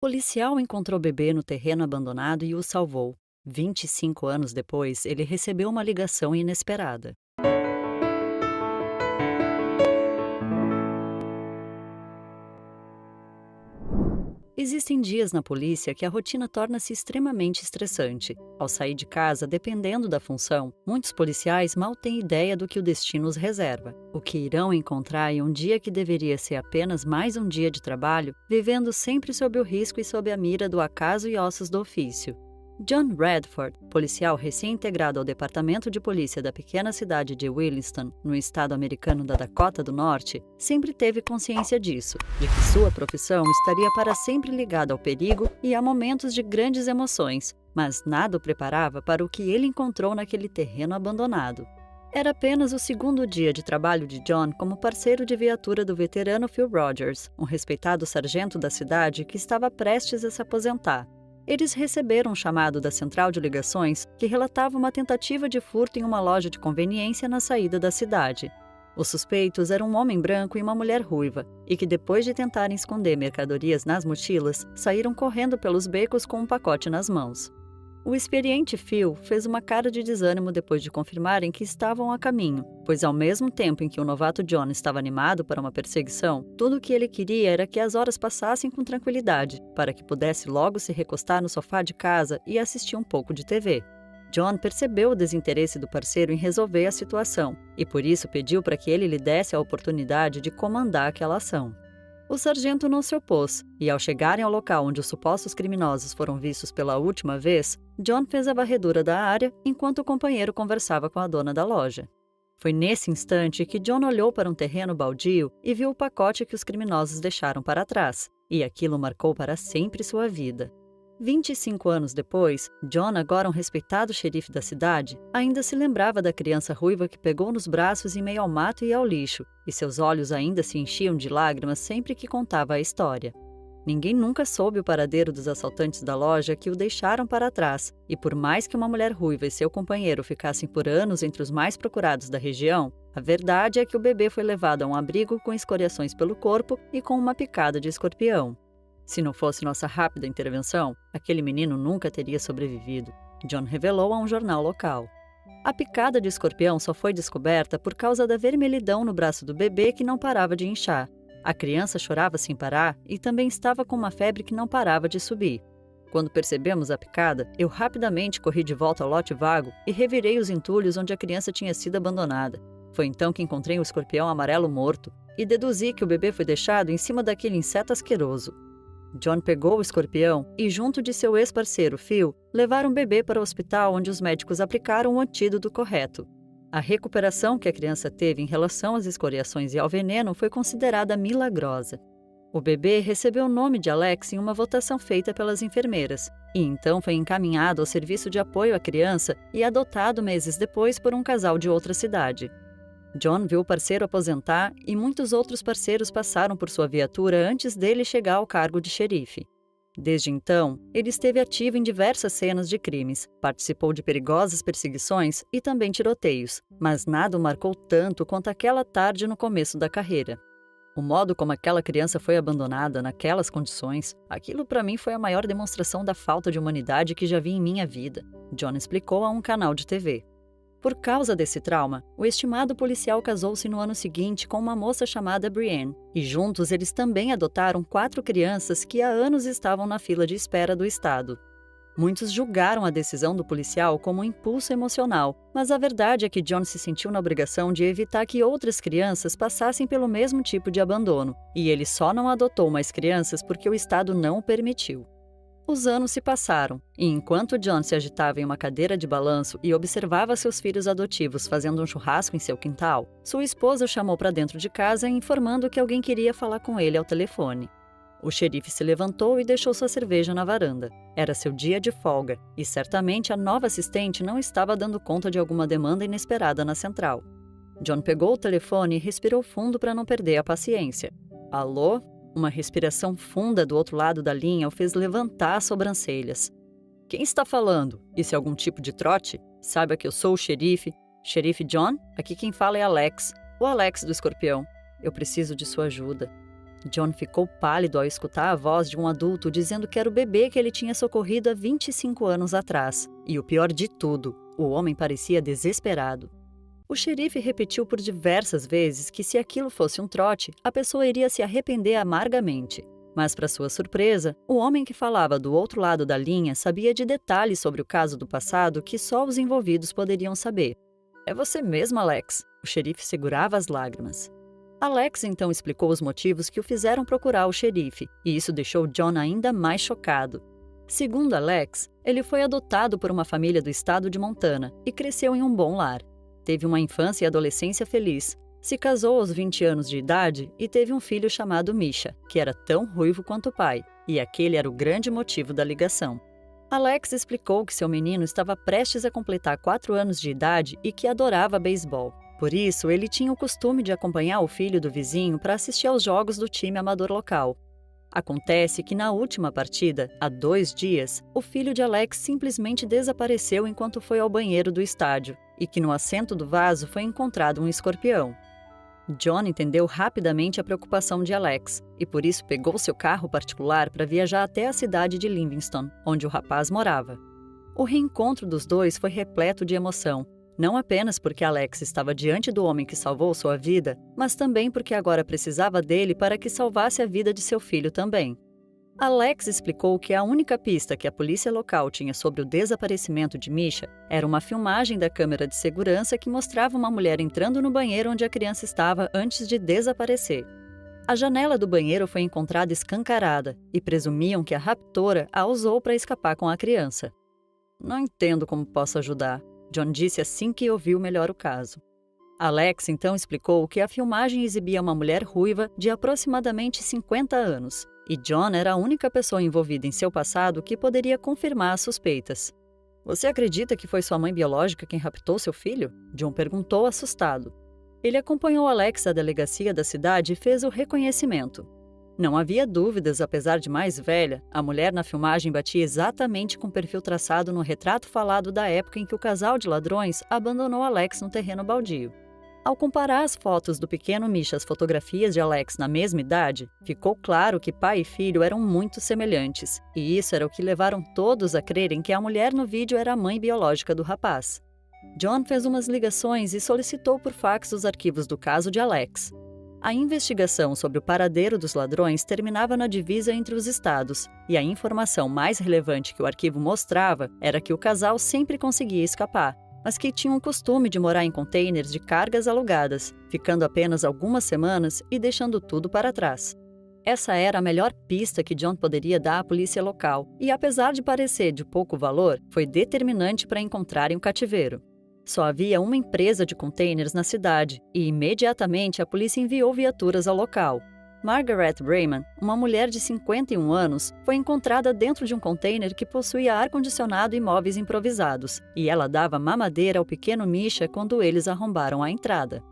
Policial encontrou o bebê no terreno abandonado e o salvou. 25 anos depois, ele recebeu uma ligação inesperada. Existem dias na polícia que a rotina torna-se extremamente estressante. Ao sair de casa, dependendo da função, muitos policiais mal têm ideia do que o destino os reserva. O que irão encontrar em um dia que deveria ser apenas mais um dia de trabalho, vivendo sempre sob o risco e sob a mira do acaso e ossos do ofício. John Redford, policial recém-integrado ao Departamento de Polícia da pequena cidade de Williston, no estado americano da Dakota do Norte, sempre teve consciência disso, de que sua profissão estaria para sempre ligada ao perigo e a momentos de grandes emoções, mas nada o preparava para o que ele encontrou naquele terreno abandonado. Era apenas o segundo dia de trabalho de John como parceiro de viatura do veterano Phil Rogers, um respeitado sargento da cidade que estava prestes a se aposentar. Eles receberam um chamado da central de ligações que relatava uma tentativa de furto em uma loja de conveniência na saída da cidade. Os suspeitos eram um homem branco e uma mulher ruiva, e que depois de tentarem esconder mercadorias nas mochilas, saíram correndo pelos becos com um pacote nas mãos. O experiente Phil fez uma cara de desânimo depois de confirmarem que estavam a caminho, pois ao mesmo tempo em que o novato John estava animado para uma perseguição, tudo o que ele queria era que as horas passassem com tranquilidade, para que pudesse logo se recostar no sofá de casa e assistir um pouco de TV. John percebeu o desinteresse do parceiro em resolver a situação, e por isso pediu para que ele lhe desse a oportunidade de comandar aquela ação. O sargento não se opôs, e ao chegarem ao local onde os supostos criminosos foram vistos pela última vez, John fez a varredura da área enquanto o companheiro conversava com a dona da loja. Foi nesse instante que John olhou para um terreno baldio e viu o pacote que os criminosos deixaram para trás, e aquilo marcou para sempre sua vida. 25 anos depois, John, agora um respeitado xerife da cidade, ainda se lembrava da criança ruiva que pegou nos braços em meio ao mato e ao lixo, e seus olhos ainda se enchiam de lágrimas sempre que contava a história. Ninguém nunca soube o paradeiro dos assaltantes da loja que o deixaram para trás, e por mais que uma mulher ruiva e seu companheiro ficassem por anos entre os mais procurados da região, a verdade é que o bebê foi levado a um abrigo com escoriações pelo corpo e com uma picada de escorpião. Se não fosse nossa rápida intervenção, aquele menino nunca teria sobrevivido, John revelou a um jornal local. A picada de escorpião só foi descoberta por causa da vermelhidão no braço do bebê que não parava de inchar. A criança chorava sem parar e também estava com uma febre que não parava de subir. Quando percebemos a picada, eu rapidamente corri de volta ao lote vago e revirei os entulhos onde a criança tinha sido abandonada. Foi então que encontrei um escorpião amarelo morto e deduzi que o bebê foi deixado em cima daquele inseto asqueroso. John pegou o escorpião e, junto de seu ex-parceiro Phil, levaram o bebê para o hospital onde os médicos aplicaram o antídoto correto. A recuperação que a criança teve em relação às escoriações e ao veneno foi considerada milagrosa. O bebê recebeu o nome de Alex em uma votação feita pelas enfermeiras, e então foi encaminhado ao serviço de apoio à criança e adotado meses depois por um casal de outra cidade. John viu o parceiro aposentar e muitos outros parceiros passaram por sua viatura antes dele chegar ao cargo de xerife. Desde então, ele esteve ativo em diversas cenas de crimes, participou de perigosas perseguições e também tiroteios, mas nada o marcou tanto quanto aquela tarde no começo da carreira. O modo como aquela criança foi abandonada naquelas condições, aquilo para mim foi a maior demonstração da falta de humanidade que já vi em minha vida, John explicou a um canal de TV. Por causa desse trauma, o estimado policial casou-se no ano seguinte com uma moça chamada Brienne, e juntos eles também adotaram 4 crianças que há anos estavam na fila de espera do estado. Muitos julgaram a decisão do policial como um impulso emocional, mas a verdade é que John se sentiu na obrigação de evitar que outras crianças passassem pelo mesmo tipo de abandono, e ele só não adotou mais crianças porque o estado não o permitiu. Os anos se passaram, e enquanto John se agitava em uma cadeira de balanço e observava seus filhos adotivos fazendo um churrasco em seu quintal, sua esposa o chamou para dentro de casa informando que alguém queria falar com ele ao telefone. O xerife se levantou e deixou sua cerveja na varanda. Era seu dia de folga, e certamente a nova assistente não estava dando conta de alguma demanda inesperada na central. John pegou o telefone e respirou fundo para não perder a paciência. Alô? Uma respiração funda do outro lado da linha o fez levantar as sobrancelhas. Quem está falando? Isso é algum tipo de trote? Saiba que eu sou o xerife. Xerife John? Aqui quem fala é Alex. O Alex do Escorpião. Eu preciso de sua ajuda. John ficou pálido ao escutar a voz de um adulto dizendo que era o bebê que ele tinha socorrido há 25 anos atrás. E o pior de tudo, o homem parecia desesperado. O xerife repetiu por diversas vezes que se aquilo fosse um trote, a pessoa iria se arrepender amargamente. Mas, para sua surpresa, o homem que falava do outro lado da linha sabia de detalhes sobre o caso do passado que só os envolvidos poderiam saber. "É você mesmo, Alex." O xerife segurava as lágrimas. Alex então explicou os motivos que o fizeram procurar o xerife, e isso deixou John ainda mais chocado. Segundo Alex, ele foi adotado por uma família do estado de Montana e cresceu em um bom lar. Teve uma infância e adolescência feliz. Se casou aos 20 anos de idade e teve um filho chamado Misha, que era tão ruivo quanto o pai, e aquele era o grande motivo da ligação. Alex explicou que seu menino estava prestes a completar 4 anos de idade e que adorava beisebol. Por isso, ele tinha o costume de acompanhar o filho do vizinho para assistir aos jogos do time amador local. Acontece que na última partida, há 2 dias, o filho de Alex simplesmente desapareceu enquanto foi ao banheiro do estádio, e que no assento do vaso foi encontrado um escorpião. John entendeu rapidamente a preocupação de Alex, e por isso pegou seu carro particular para viajar até a cidade de Livingston, onde o rapaz morava. O reencontro dos dois foi repleto de emoção, não apenas porque Alex estava diante do homem que salvou sua vida, mas também porque agora precisava dele para que salvasse a vida de seu filho também. Alex explicou que a única pista que a polícia local tinha sobre o desaparecimento de Misha era uma filmagem da câmera de segurança que mostrava uma mulher entrando no banheiro onde a criança estava antes de desaparecer. A janela do banheiro foi encontrada escancarada e presumiam que a raptora a usou para escapar com a criança. "Não entendo como posso ajudar", John disse assim que ouviu melhor o caso. Alex então explicou que a filmagem exibia uma mulher ruiva de aproximadamente 50 anos, e John era a única pessoa envolvida em seu passado que poderia confirmar as suspeitas. "Você acredita que foi sua mãe biológica quem raptou seu filho?" John perguntou assustado. Ele acompanhou Alex à delegacia da cidade e fez o reconhecimento. Não havia dúvidas, apesar de mais velha, a mulher na filmagem batia exatamente com o perfil traçado no retrato falado da época em que o casal de ladrões abandonou Alex no terreno baldio. Ao comparar as fotos do pequeno Misha às fotografias de Alex na mesma idade, ficou claro que pai e filho eram muito semelhantes, e isso era o que levaram todos a crerem que a mulher no vídeo era a mãe biológica do rapaz. John fez umas ligações e solicitou por fax os arquivos do caso de Alex. A investigação sobre o paradeiro dos ladrões terminava na divisa entre os estados, e a informação mais relevante que o arquivo mostrava era que o casal sempre conseguia escapar, mas que tinham o costume de morar em containers de cargas alugadas, ficando apenas algumas semanas e deixando tudo para trás. Essa era a melhor pista que John poderia dar à polícia local, e apesar de parecer de pouco valor, foi determinante para encontrarem o cativeiro. Só havia uma empresa de containers na cidade, e imediatamente a polícia enviou viaturas ao local. Margaret Brayman, uma mulher de 51 anos, foi encontrada dentro de um container que possuía ar-condicionado e móveis improvisados, e ela dava mamadeira ao pequeno Misha quando eles arrombaram a entrada.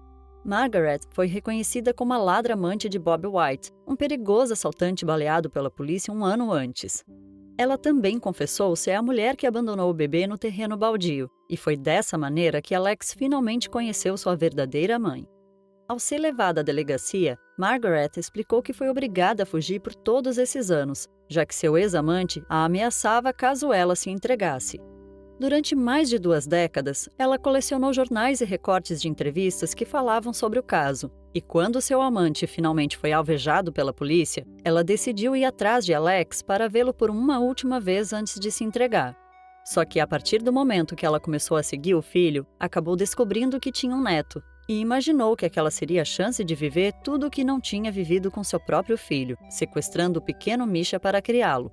Margaret foi reconhecida como a ladra-amante de Bob White, um perigoso assaltante baleado pela polícia um ano antes. Ela também confessou ser a mulher que abandonou o bebê no terreno baldio, e foi dessa maneira que Alex finalmente conheceu sua verdadeira mãe. Ao ser levada à delegacia, Margaret explicou que foi obrigada a fugir por todos esses anos, já que seu ex-amante a ameaçava caso ela se entregasse. Durante mais de 2 décadas, ela colecionou jornais e recortes de entrevistas que falavam sobre o caso, e quando seu amante finalmente foi alvejado pela polícia, ela decidiu ir atrás de Alex para vê-lo por uma última vez antes de se entregar. Só que a partir do momento que ela começou a seguir o filho, acabou descobrindo que tinha um neto, e imaginou que aquela seria a chance de viver tudo o que não tinha vivido com seu próprio filho, sequestrando o pequeno Misha para criá-lo.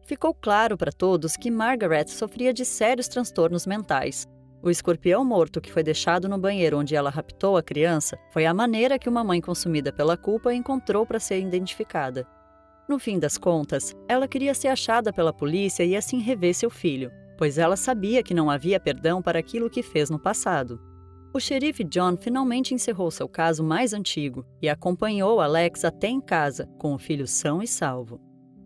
Ficou claro para todos que Margaret sofria de sérios transtornos mentais. O escorpião morto que foi deixado no banheiro onde ela raptou a criança foi a maneira que uma mãe consumida pela culpa encontrou para ser identificada. No fim das contas, ela queria ser achada pela polícia e assim rever seu filho, pois ela sabia que não havia perdão para aquilo que fez no passado. O xerife John finalmente encerrou seu caso mais antigo e acompanhou Alex até em casa, com o filho são e salvo.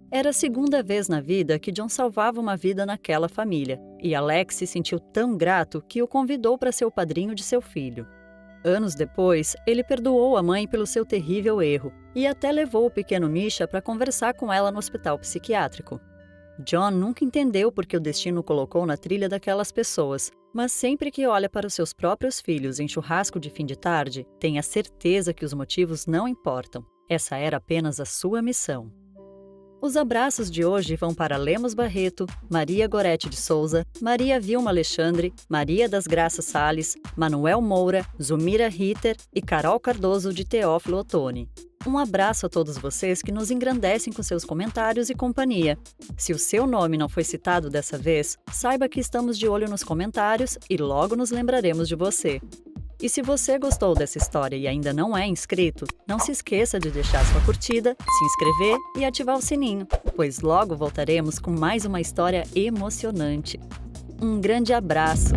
Era a segunda vez na vida que John salvava uma vida naquela família, e Alex se sentiu tão grato que o convidou para ser o padrinho de seu filho. Anos depois, ele perdoou a mãe pelo seu terrível erro e até levou o pequeno Misha para conversar com ela no hospital psiquiátrico. John nunca entendeu por que o destino o colocou na trilha daquelas pessoas, mas sempre que olha para os seus próprios filhos em churrasco de fim de tarde, tem a certeza que os motivos não importam. Essa era apenas a sua missão. Os abraços de hoje vão para Lemos Barreto, Maria Gorete de Souza, Maria Vilma Alexandre, Maria das Graças Sales, Manuel Moura, Zumira Ritter e Carol Cardoso de Teófilo Otoni. Um abraço a todos vocês que nos engrandecem com seus comentários e companhia. Se o seu nome não foi citado dessa vez, saiba que estamos de olho nos comentários e logo nos lembraremos de você. E se você gostou dessa história e ainda não é inscrito, não se esqueça de deixar sua curtida, se inscrever e ativar o sininho, pois logo voltaremos com mais uma história emocionante. Um grande abraço!